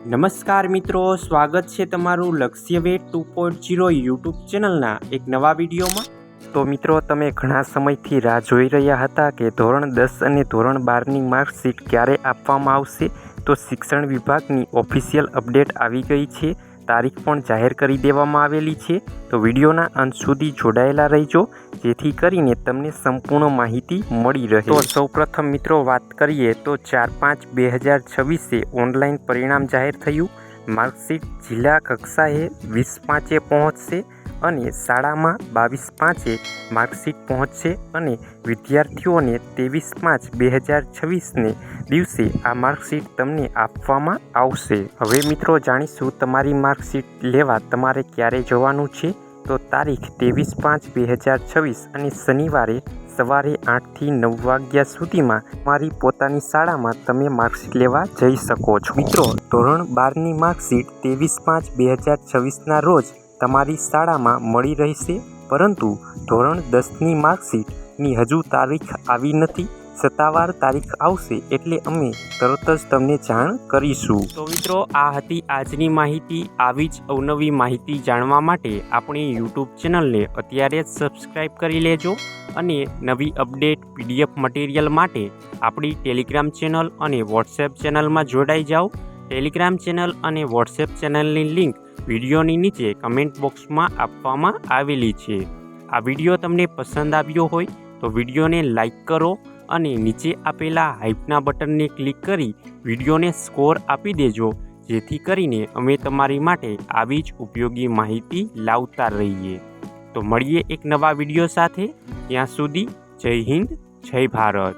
નમસ્કાર મિત્રો, સ્વાગત છે તમારું લક્ષ્ય વેટ 2.0 યુટ્યુબ ચેનલના એક નવા વિડીયોમાં। તો મિત્રો, તમે ઘણા સમયથી રાહ જોઈ રહ્યા હતા કે ધોરણ 10 અને ધોરણ 12ની માર્કશીટ ક્યારે આપવામાં આવશે। તો શિક્ષણ વિભાગની ઓફિશિયલ અપડેટ આવી ગઈ છે, તારીખ પણ જાહેર કરી દેવામાં આવેલી છે। તો વિડીયોના અંત સુધી જોડાયેલા રહેજો, જેથી કરીને તમને સંપૂર્ણ માહિતી મળી રહે। તો સૌપ્રથમ મિત્રો વાત કરીએ તો 4/5/2026 ઓનલાઈન પરિણામ જાહેર થયું। માર્કશીટ જિલ્લા કક્ષાએ 20/5 પહોંચશે અને શાળામાં 22/5 માર્કશીટ પહોંચશે અને વિદ્યાર્થીઓને 23/5/2026ને દિવસે આ માર્કશીટ તમને આપવામાં આવશે। હવે મિત્રો જાણીશું તમારી માર્કશીટ લેવા તમારે ક્યારે જવાનું છે। તો તારીખ 23/5/2026 અને શનિવારે સવારે 8થી 9 વાગ્યા સુધીમાં તમારી પોતાની શાળામાં તમે માર્કશીટ લેવા જઈ શકો છો। મિત્રો, ધોરણ 12ની માર્કશીટ 23/5/2026ના રોજ તમારી શાળામાં મળી રહેશે, પરંતુ ધોરણ 10ની માર્કશીટની હજુ તારીખ આવી નથી। સત્તાવાર તારીખ આવશે એટલે અમે તરત જ તમને જાણ કરીશું। તો મિત્રો, આ હતી આજની માહિતી। આવી જ અવનવી માહિતી જાણવા માટે આપણી યુટ્યુબ ચેનલને અત્યારે જ સબસ્ક્રાઈબ કરી લેજો અને નવી અપડેટ PDF મટીરિયલ માટે આપણી ટેલિગ્રામ ચેનલ અને વોટ્સએપ ચેનલમાં જોડાઈ જાઓ। ટેલિગ્રામ ચેનલ અને વોટ્સએપ ચેનલની લિંક વિડીયોની નીચે કમેન્ટ બોક્સમાં આપવામાં આવેલી છે। આ વિડીયો તમને પસંદ આવ્યો હોય તો વિડીયોને લાઈક કરો અને નીચે આપેલા હાઈપના બટનને ક્લિક કરી વિડીયોને સ્કોર આપી દેજો, જેથી કરીને અમે તમારી માટે આવી જ ઉપયોગી માહિતી લાવતા રહીએ। તો મળીએ એક નવા વિડીયો સાથે, ત્યાં સુધી જય હિન્દ, જય ભારત।